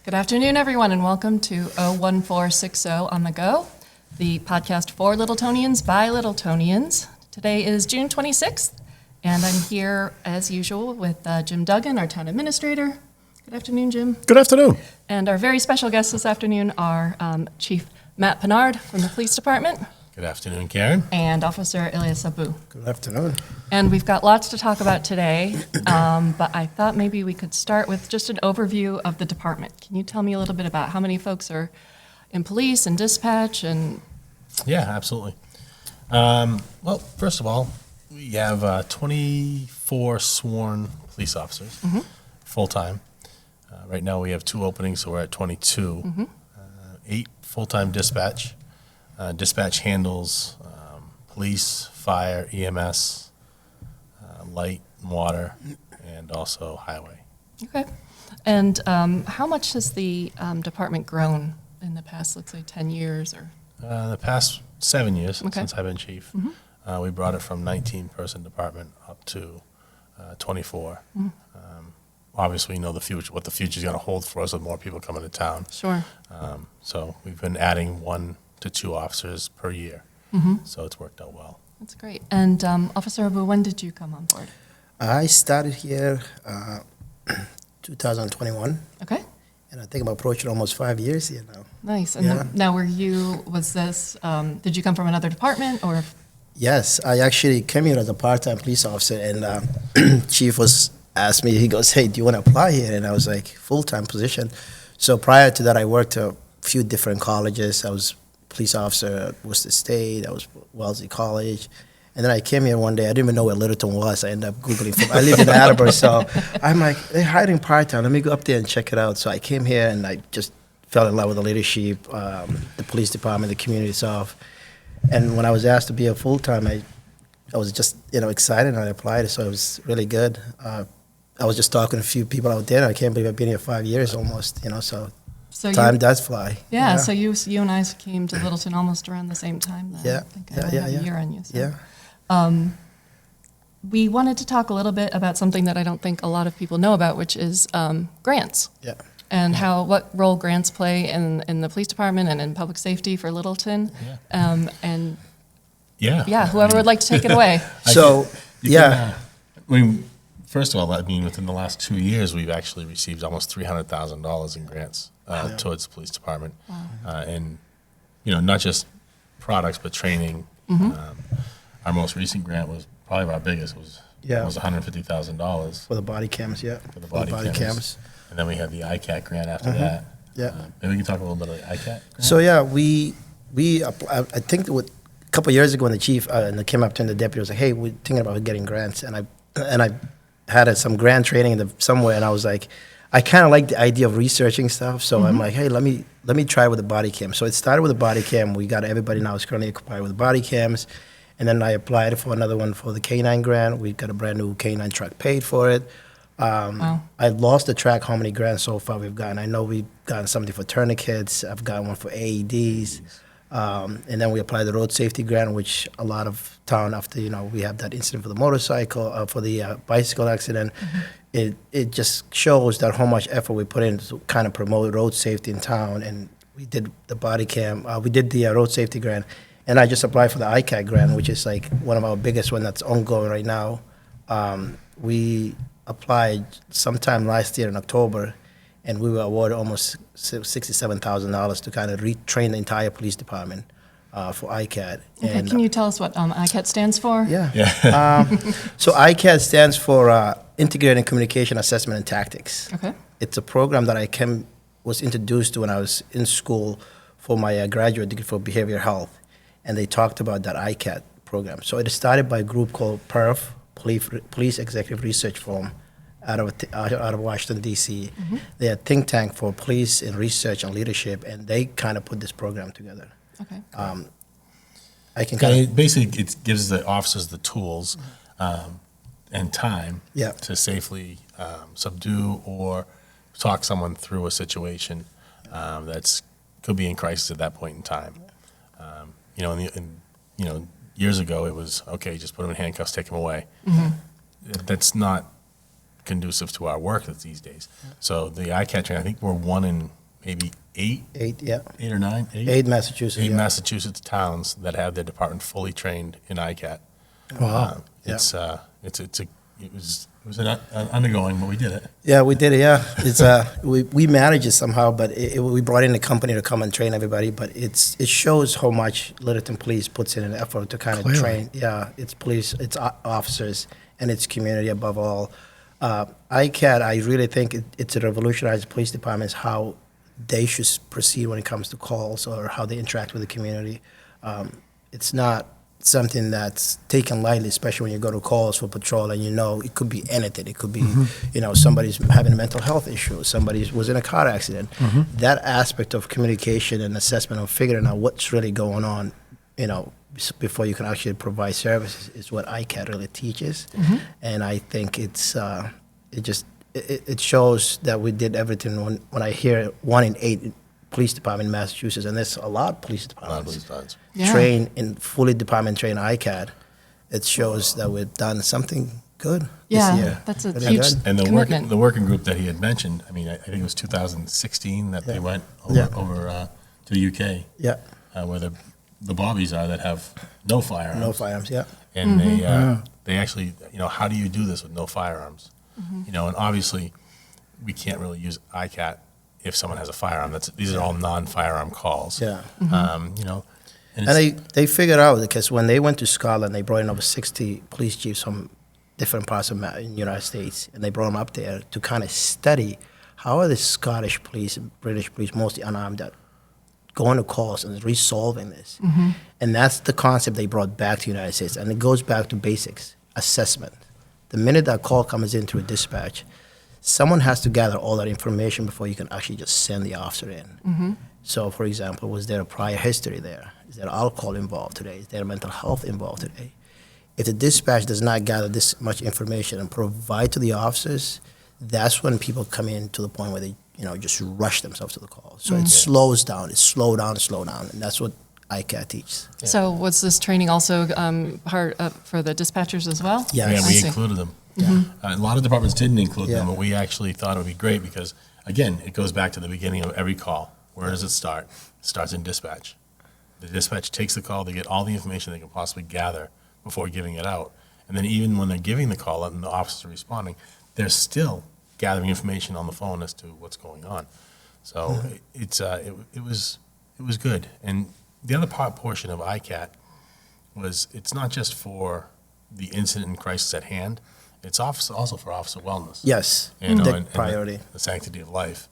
Good afternoon, everyone, and welcome to 01460 On The Go, the podcast for Littletonians by Littletonians. Today is June 26th, and I'm here, as usual, with Jim Duggan, our town administrator. Good afternoon, Jim. Good afternoon. And our very special guests this afternoon are Chief Matt Pinard from the Police Department. Good afternoon, Karen. And Officer Ilyas Abu. Good afternoon. And we've got lots to talk about today, but I thought maybe we could start with just an overview of the department. Can you tell me a little bit about how many folks are in police and dispatch? And Yeah, absolutely. Well, first of all, we have 24 sworn police officers, full-time. Right now we have 2 openings, so we're at 22. 8 full-time dispatch. Dispatch handles police, fire, EMS, light and water, and also highway. okay. And how much has the department grown in the past, let's say, 10 years? Or The past 7 years Okay. since I've been chief, we brought it from 19-person department up to 24. Obviously, we know the future, what the future is going to hold for us with more people coming to town. Sure. So we've been adding 1 to 2 officers per year. So it's worked out well. That's great. And Officer Abu, when did you come on board? I started here 2021, Okay. and I think I'm approaching almost 5 years here now. Nice. And Yeah. now did you come from another department or? Yes, I actually came here as a part-time police officer, and Chief asked me, he goes, hey, do you want to apply here? And I was like, full-time position. So prior to that, I worked at a few different colleges. I was police officer at Worcester State, I was Wellesley College. And then I came here one day, I didn't even know where Littleton was. I ended up Googling, I lived in Attleboro, so I'm like, they're hiring part-time, let me go up there and check it out. So I came here and I just fell in love with the leadership, the police department, the community itself. And when I was asked to be a full-time, I was just, excited, and I applied, so it was really good. I was just talking to a few people out there, and I can't believe I've been here 5 years almost, so time does fly. Yeah, so you and I came to Littleton almost around the same time then. Yeah, I think I only have a year on you. So. Yeah. We wanted to talk a little bit about something that I don't think a lot of people know about, which is grants. Yeah. And what role grants play in the police department and in public safety for Littleton. And whoever would like to take it away. First of all, within the last 2 years, we've actually received almost $300,000 in grants towards the police department. Wow. And, not just products, but training. Our most recent grant was probably our biggest, was $150,000. For the body cams, yeah. For the body cams. And then we had the ICAT grant after that. Yeah. Maybe we can talk a little bit about the ICAT grant. So I think a couple of years ago when the chief and came up to the deputy was like, hey, we're thinking about getting grants, and I had some grant training somewhere, and I was like, I kind of like the idea of researching stuff, so I'm like, hey, let me try with the body cam. So it started with the body cam. We got everybody now is currently occupied with the body cams, and then I applied for another one for the K9 grant. We got a brand new K9 truck paid for it. Wow. I lost the track how many grants so far we've gotten. I know we've gotten something for tourniquets. I've got one for AEDs. And then we applied the road safety grant, which a lot of town after, we have that incident for the motorcycle, for the bicycle accident. It just shows that how much effort we put in to kind of promote road safety in town. And we did the body cam, we did the road safety grant. And I just applied for the ICAT grant, which is like one of our biggest one that's ongoing right now. We applied sometime last year in October, and we were awarded almost $67,000 to kind of retrain the entire police department for ICAT. Okay, can you tell us what ICAT stands for? Yeah. So ICAT stands for Integrated Communication Assessment and Tactics. Okay. It's a program that I was introduced to when I was in school for my graduate degree for behavioral health, and they talked about that ICAT program. So it started by a group called PERF, Police Executive Research Forum, out of Washington, D.C. They're a think tank for police and research and leadership, and they kind of put this program together. Okay. Basically, it gives the officers the tools and time to safely subdue or talk someone through a situation that's could be in crisis at that point in time. Years ago it was okay, just put them in handcuffs, take them away. That's not conducive to our work these days. So the ICAT training, I think we're one in maybe eight or nine, Eight Massachusetts. eight yeah. Massachusetts towns that have their department fully trained in ICAT. Wow. It was an undergoing, but we did it. Yeah, we did it. Yeah, it's we managed it somehow, but we brought in a company to come and train everybody. But it shows how much Littleton Police puts in an effort to kind of Clearly. train. Yeah, it's police, it's officers, and it's community above all. ICAT, I really think it's a revolutionized police departments how they should proceed when it comes to calls or how they interact with the community. It's not something that's taken lightly, especially when you go to calls for patrol and it could be anything. It could be, somebody's having a mental health issue, somebody was in a car accident. That aspect of communication and assessment of figuring out what's really going on, before you can actually provide services is what ICAT really teaches. And I think it shows that we did everything. When I hear 1 in 8 police department in Massachusetts, and there's a lot of police departments Yeah. fully department trained ICAT, it shows that we've done something good Yeah, this year. that's a Really huge good. And commitment. the working group that he had mentioned, I mean, I think it was 2016 that they went over to the UK, Yeah, where the Bobbies are that have no firearms. no firearms, yeah. And they actually, how do you do this with no firearms? And obviously, we can't really use ICAT if someone has a firearm. These are all non-firearm calls. Yeah. And And they figured out, because when they went to Scotland, they brought in over 60 police chiefs from different parts of the United States, and they brought them up there to kind of study how are the Scottish police and British police, mostly unarmed, that going to calls and resolving this. And that's the concept they brought back to the United States. And it goes back to basics, assessment. The minute that call comes in through a dispatch, someone has to gather all that information before you can actually just send the officer in. So, for example, was there a prior history there? Is there alcohol involved today? Is there mental health involved today? If the dispatch does not gather this much information and provide to the officers, that's when people come in to the point where they, just rush themselves to the call. So it slows down. It's slow down, and that's what ICAT teaches. So was this training also part for the dispatchers as well? Yeah. Yeah, I we see. included them. A lot of departments didn't include them, but we actually thought it would be great because, again, it goes back to the beginning of every call. Where does it start? It starts in dispatch. The dispatch takes the call. They get all the information they can possibly gather before giving it out. And then even when they're giving the call out and the officers are responding, they're still gathering information on the phone as to what's going on. So it was good. And the other portion of ICAT was it's not just for the incident and crisis at hand. It's also for officer wellness. Yes, And priority. the sanctity of life.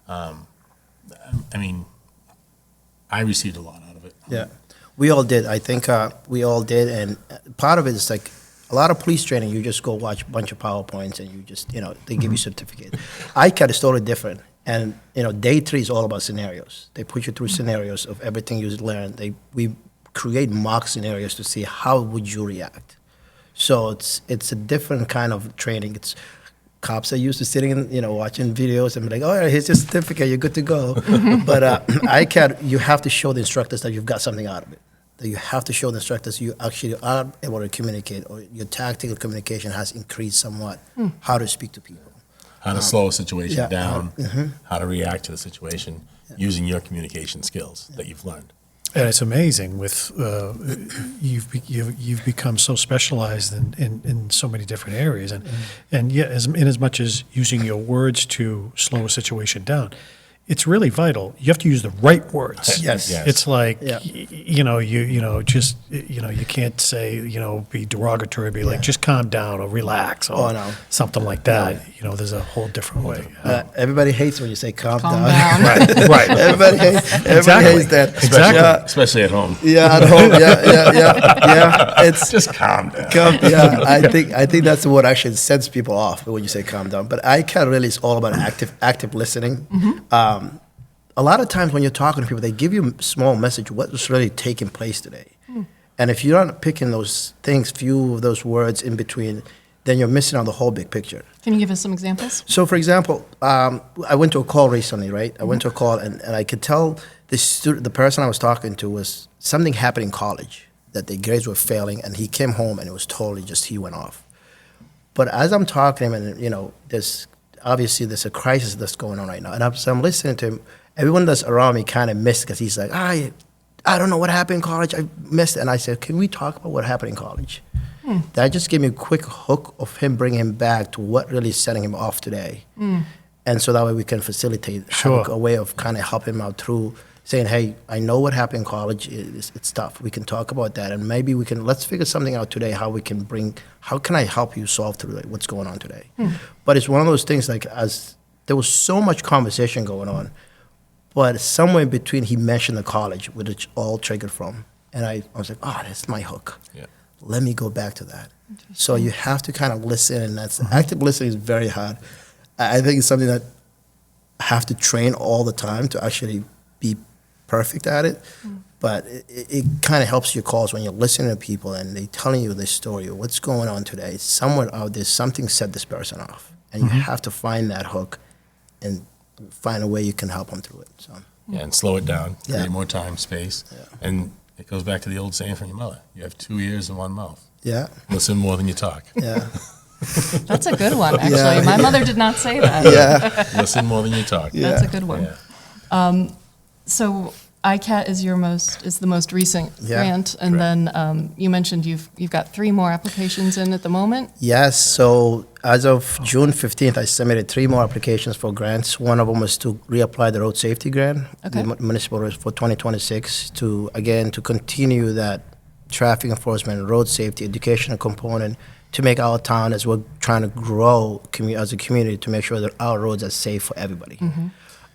I mean, I received a lot out of it. Yeah, we all did. I think we all did, and part of it is like a lot of police training. You just go watch a bunch of PowerPoints, and you just they give you certificate. ICAT is totally different, and day 3 is all about scenarios. They put you through scenarios of everything you learned. We create mock scenarios to see how would you react. So it's a different kind of training. It's cops are used to sitting and watching videos and be like, oh yeah, here's your certificate, you're good to go. But ICAT, you have to show the instructors that you've got something out of it. That you have to show the instructors you actually are able to communicate, or your tactical communication has increased somewhat. How to speak to people. How to slow a situation yeah, down, how to react to the situation using your communication skills that you've learned. And it's amazing with you've become so specialized in so many different areas, and yet in as much as using your words to slow a situation down, it's really vital. You have to use the right words. Yes. It's like Yeah. you can't say be derogatory, be like just calm down or relax or Oh, no. something like that. There's a whole different way. Everybody hates when you say calm Calm down. down. Right. Everybody hates that. Especially, Yeah, especially at home. yeah, at home. Yeah. It's Just calm down. yeah, I think that's what actually sends people off when you say calm down. But ICAT really is all about active listening. A lot of times when you're talking to people, they give you a small message what's really taking place today. And if you're not picking those things, few of those words in between, then you're missing out the whole big picture. Can you give us some examples? So, for example, I went to a call recently, right? I went to a call, and I could tell the person I was talking to was something happened in college, that their grades were failing, and he came home, and it was totally just he went off. But as I'm talking to him, and there's a crisis that's going on right now, and I'm listening to him. Everyone that's around me kind of missed because he's like, I don't know what happened in college. I missed it. And I said, can we talk about what happened in college? That just gave me a quick hook of him bringing him back to what really is setting him off today. And so that way we can facilitate have a way of kind of helping him out through saying, hey, I know what happened in college. It's tough. We can talk about that. And maybe let's figure something out today, how can I help you solve through what's going on today? But it's one of those things as there was so much conversation going on, but somewhere in between he mentioned the college, which it all triggered from. And I was like, that's my hook. Yeah. Let me go back to that. So you have to kind of listen, and active listening is very hard. I think it's something that I have to train all the time to actually be perfect at it. But it kind of helps your calls when you're listening to people and they're telling you their story or what's going on today. Somewhere out there, something set this person off. And you have to find that hook and find a way you can help them through it. So. Yeah, and slow it down, Yeah. create more time, space. Yeah. And it goes back to the old saying from your mother. You have 2 ears and 1 mouth. Yeah, Listen more than you talk. yeah, That's a good one, actually. Yeah. My mother did not say that. yeah. Listen more than you talk. Yeah. That's a good one. Yeah. So ICAT is the most recent Yeah, grant, and correct. then you mentioned you've got 3 more applications in at the moment. Yes, so as of June 15th, I submitted 3 more applications for grants. One of them was to reapply the road safety grant, Okay. the municipal roads for 2026, to continue that traffic enforcement, road safety, educational component to make our town, as we're trying to grow as a community, to make sure that our roads are safe for everybody.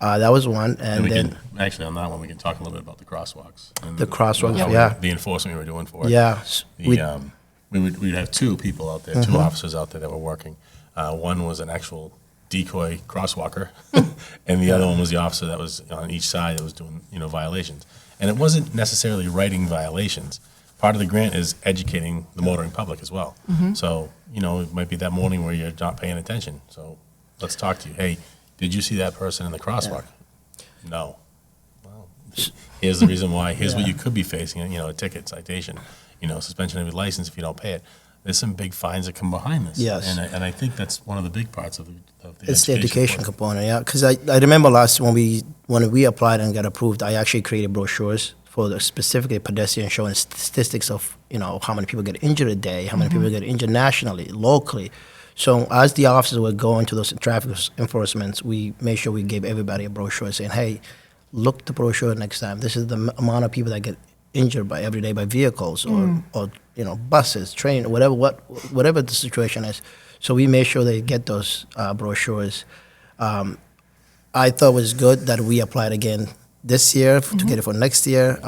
That was one, And and we then can, actually on that one, we can talk a little bit about the crosswalks. And The crosswalks, how yeah. The enforcement we were doing for it. yeah, We'd have 2 people out there, 2 officers out there that were working. One was an actual decoy crosswalker, and the other one was the officer that was on each side that was doing, violations. And it wasn't necessarily writing violations. Part of the grant is educating the motoring public as well. So, it might be that morning where you're not paying attention. So let's talk to you. Hey, did you see that person in the crosswalk? No. Well, here's the reason why. Here's what you could be facing, a ticket, citation, suspension of your license if you don't pay it. There's some big fines that come behind this. Yes. And I think that's one of the big parts of the it's the education part. component, yeah. Because I remember when we applied and got approved, I actually created brochures for specifically pedestrian showing statistics of how many people get injured a day, how many people get injured nationally, locally. So as the officers were going to those traffic enforcements, we made sure we gave everybody a brochure saying, hey, look the brochure next time. This is the amount of people that get injured every day by vehicles or buses, train, whatever the situation is. So we made sure they get those brochures. I thought it was good that we applied again this year to get it for next year.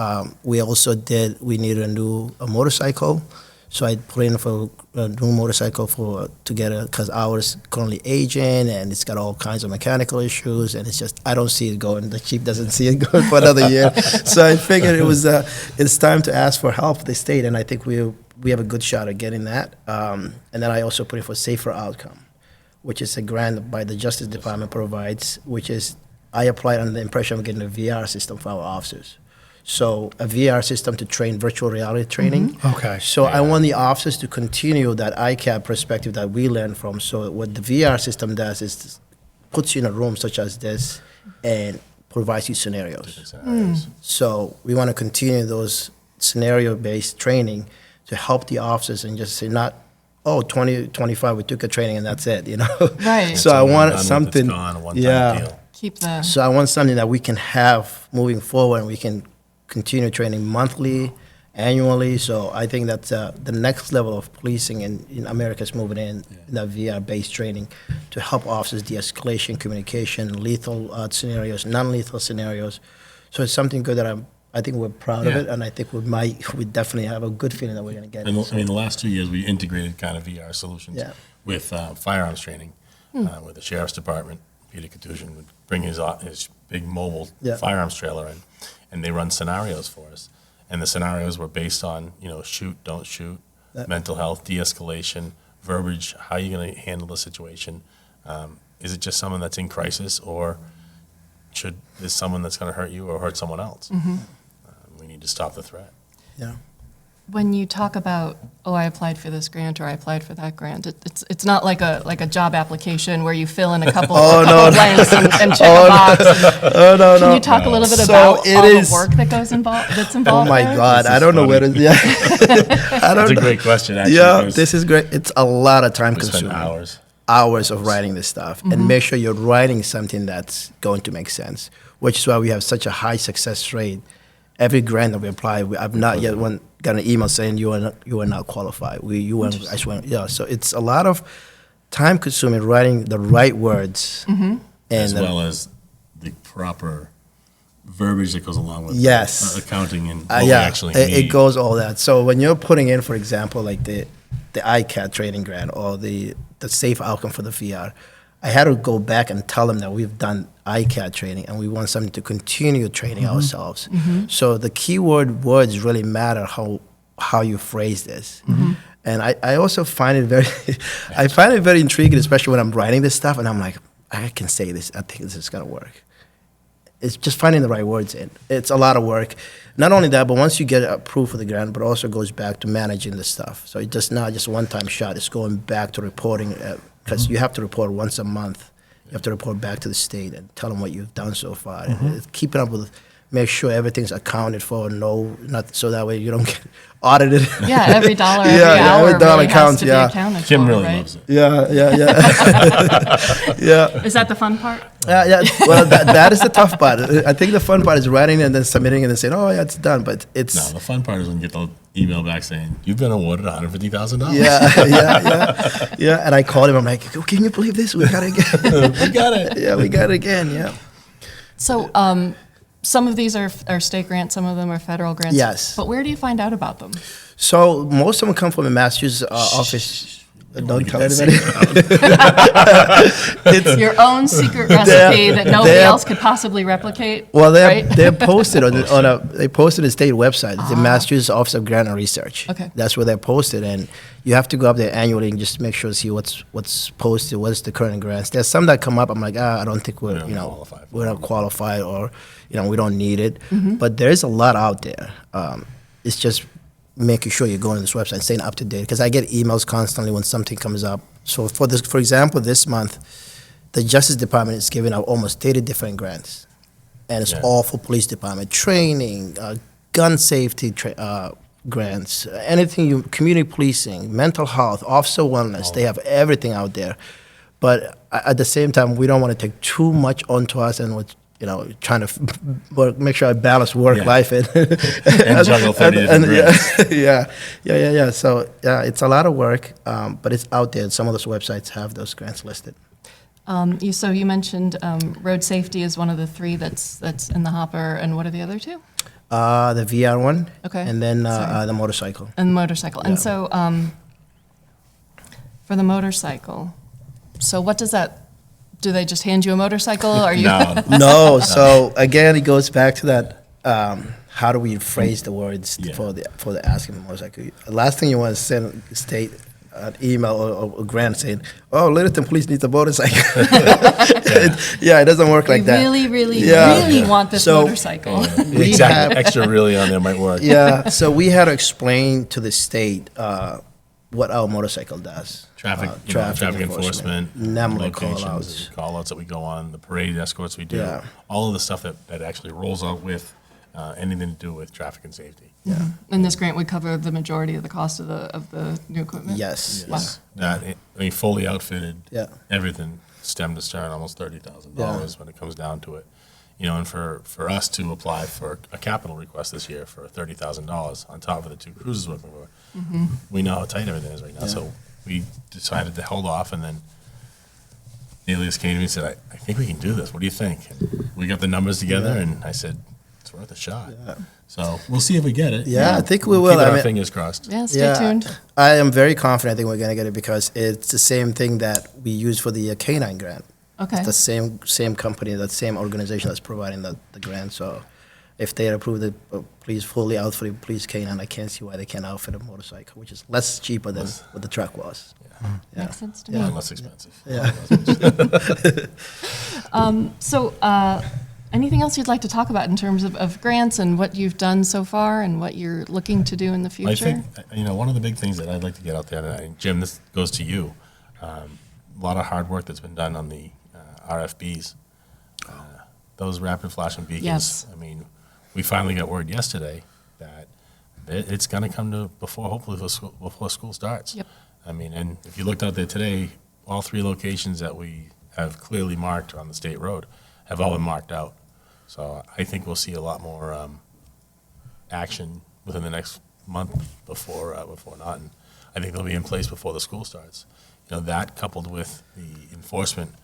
We also we needed a motorcycle. So I put in for a new motorcycle to get it, because ours currently aging and it's got all kinds of mechanical issues, and I don't see it going. The chief doesn't see it going for another year. So I figured it's time to ask for help from the state, and I think we have a good shot at getting that. And then I also put in for Safer Outcome, which is a grant by the Justice Department provides, which is I applied under the impression of getting a VR system for our officers. So a VR system to train virtual reality training. Okay. So I want the officers to continue that ICAP perspective that we learned from. So what the VR system does is puts you in a room such as this and provides you scenarios. So we want to continue those scenario-based training to help the officers and just say not, 2025, we took a training and that's it, Right. So I want Done with, something, it's gone, a one-time deal. Keep the so I want something that we can have moving forward, and we can continue training monthly, annually. So I think that's the next level of policing in America is moving in that VR-based training to help officers de-escalation, communication, lethal scenarios, non-lethal scenarios. So it's something good that I think we're proud of Yeah. it, and I think we definitely have a good feeling that we're going to get And it. I mean, the last 2 years, we integrated kind of VR solutions Yeah. with firearms training, with the sheriff's department. Peter Katushin would bring his big mobile Yeah. firearms trailer in, and they run scenarios for us. And the scenarios were based on, shoot, don't shoot, mental health, de-escalation, verbiage, how are you going to handle the situation? Is it just someone that's in crisis, or is someone that's going to hurt you or hurt someone else? We need to stop the threat. Yeah. when you talk about, oh, I applied for this grant or I applied for that grant, it's not like a job application where you fill in a couple blanks and check a box. Can you talk a little bit about all the work that's involved? Oh my there? God, I don't know where to. Yeah, That's a great question, actually. Yeah, because this is great. It's a lot of time we spend consuming. hours. Of writing this stuff, and make sure you're writing something that's going to make sense. Which is why we have such a high success rate. Every grant that we apply, I've not yet got an email saying you are not qualified. So it's a lot of time consuming writing the right words, and As well as the proper verbiage that goes along with Yes. accounting and what we actually need. it goes all that. So when you're putting in, for example, like the ICAT training grant or the safe outcome for the VR, I had to go back and tell them that we've done ICAT training and we want something to continue training ourselves. So the keyword words really matter how you phrase this. And I also find it very intriguing, especially when I'm writing this stuff and I'm like, I can say this. I think this is gonna work. It's just finding the right words in. It's a lot of work. Not only that, but once you get approved for the grant, but also goes back to managing the stuff. So it's just not just a one-time shot. It's going back to reporting, because you have to report once a month. You have to report back to the state and tell them what you've done so far. And it's keeping up with, make sure everything's accounted for. Not so that way you don't get audited. Yeah, every dollar, every Yeah, hour every dollar really counts, has to be accounted Kim for, really right? loves it. Yeah. Yeah. Is that the fun part? Yeah. Well, that is the tough part. I think the fun part is writing and then submitting and then saying, "Oh, yeah, it's done." But it's No, the fun part is when you get the email back saying, you've been awarded $150,000. yeah. And I called him. I'm like, "Can you believe this? We got it again." We got it. Yeah, we got it again. Yeah. So some of these are state grants, some of them are federal grants. Yes. But where do you find out about them? So most of them come from a master's office. Don't tell anybody. It's your own secret recipe that nobody else could possibly replicate. Well, right? they're posted they posted a state website. It's the Master's Office of Grant and Research. Okay. That's where they're posted, and you have to go up there annually and just make sure to see what's posted, what's the current grants. There's some that come up. I'm like, I don't think we're not qualified, or we don't need it. But there's a lot out there. It's just making sure you're going to this website and staying up to date, because I get emails constantly when something comes up. So for example, this month, the Justice Department is giving out almost 30 different grants, and it's all for police department training, gun safety grants, anything community policing, mental health, officer wellness. They have everything out there, but at the same time, we don't want to take too much onto us, and with trying to make sure I balance work life and juggle 30 different grants. Yeah. So it's a lot of work, but it's out there. Some of those websites have those grants listed. You mentioned road safety is one of the three that's in the hopper, and what are the other two? The VR one, Okay. and then the motorcycle. And the motorcycle. And so for the motorcycle, so what does that? Do they just hand you a motorcycle? Are you? No. So again, it goes back to that. How do we phrase the words for the asking the motorcycle? The last thing you want to send state an email or grant saying, "Oh, Littleton Police needs a motorcycle." It doesn't work like that. Really want this motorcycle. Exactly. Extra really on there might work. Yeah. So we had to explain to the state what our motorcycle does. Traffic enforcement, NEMLA locations, call-outs that we go on, the parade escorts we do, all of the stuff that actually rolls out with anything to do with traffic and safety. Yeah. And this grant would cover the majority of the cost of the new equipment? Yes. Wow. Fully outfitted, everything stem to stern, almost $30,000 when it comes down to it. And for us to apply for a capital request this year for $30,000 on top of the two cruises we're looking for, we know how tight everything is right now. So we decided to hold off, and then Alias came to me and said, I think we can do this. What do you think? And we got the numbers together, and I said, it's worth a shot. Yeah. So we'll see if we get it. Yeah, I think we will. Keep our fingers crossed. Yeah, stay tuned. I am very confident I think we're going to get it, because it's the same thing that we use for the K-9 grant. Okay. It's the same company, that same organization that's providing the grant. So if they approve the police fully outfitted police K-9, I can't see why they can't outfit a motorcycle, which is less cheaper than what the truck was. Yeah. Makes sense to me. And less expensive. Yeah. So Anything else you'd like to talk about in terms of grants and what you've done so far and what you're looking to do in the future? I think, one of the big things that I'd like to get out there, and Jim, this goes to you, a lot of hard work that's been done on the RFBs. Those rapid flashing beacons. Yes. I mean, we finally got word yesterday that it's going to come to hopefully before school starts. Yep. I mean, and if you looked out there today, all 3 locations that we have clearly marked on the state road have all been marked out. So I think we'll see a lot more action within the next month before not, and I think they'll be in place before the school starts. That coupled with the enforcement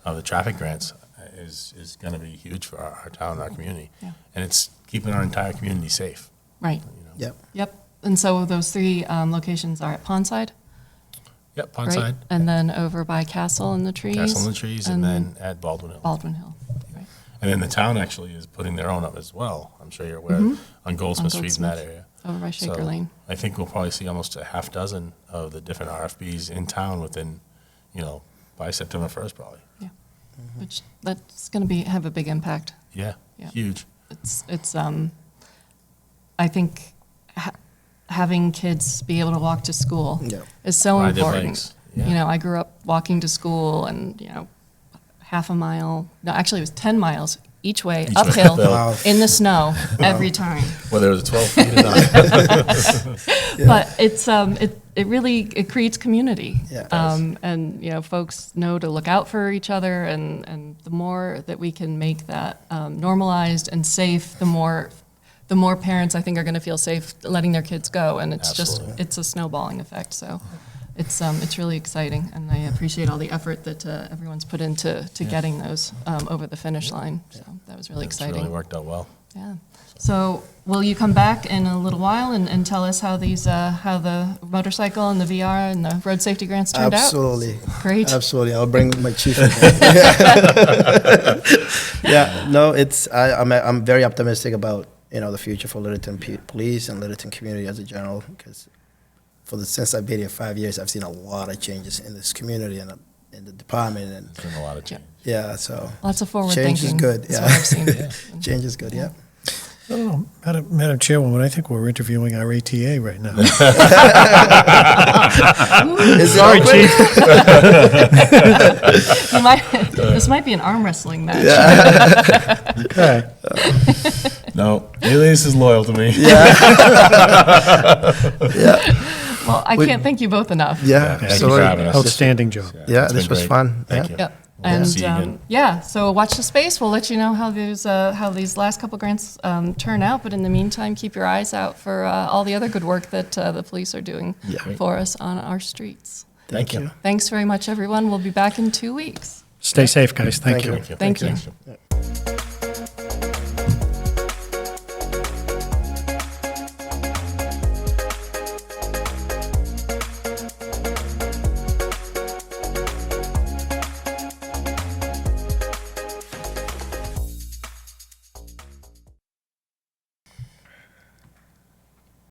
of the traffic grants is going to be huge for our town and our community, and it's keeping our entire community safe. Right. Yep. Yep. And so those 3 locations are at Pondside, Yep, right? Pondside, And then over by Castle in the Trees. Castle in the Trees, and then at Baldwin Hill. Baldwin Hill. Right. And then the town actually is putting their own up as well. I'm sure you're aware, on Goldsmith Street in that area. Over by Shaker Lane. I think we'll probably see almost a half dozen of the different RFBs in town within, by September 1st probably. Yeah. Which that's going to have a big impact. Yeah, Yeah. huge. It's I think having kids be able to walk to school Yeah. is so Ride their important. bikes, yeah. I grew up walking to school and, half a mile, no, actually it was 10 miles each way, Each way uphill, uphill. Wow. in the snow, every time. Whether it was 12 feet or not. But it's it really creates community. Yeah, it does. And folks know to look out for each other, and the more that we can make that normalized and safe, the more parents I think are going to feel safe letting their kids go, and it's Absolutely. it's a snowballing effect. So it's really exciting, and I appreciate all the effort that everyone's put into getting those over the finish line. So that was really It's exciting. really worked out well. Yeah. So will you come back in a little while and tell us how how the motorcycle and the VR and the road safety grants turned Absolutely. out? Great. Absolutely. I'll bring my chief. Yeah. No, I'm very optimistic about the future for Littleton Police and Littleton community as a general, because since I've been here 5 years, I've seen a lot of changes in this community and in the department, and There's been a lot of change. yeah, so Lots of forward change thinking. is good. That's Yeah, what I've seen. change is good. Yeah. I don't know, Madam Chairwoman, I think we're interviewing our ATA right now. Is it Sorry, open? Chief. This might be an arm wrestling match. Okay. No, Alias is loyal to me. Well, I can't thank you both enough. Yeah. Thank you so, for having us. Outstanding job. Yeah, It's this been was great. fun. Thank Yeah. you. Yep. We'll And see you again. so watch the space. We'll let you know how these last couple grants turn out. But in the meantime, keep your eyes out for all the other good work that the police are doing for us on our streets. Thank you. Thanks very much, everyone. We'll be back in 2 weeks. Stay safe, guys. Thank Thank you. you. Thank you. Thanks, Jim.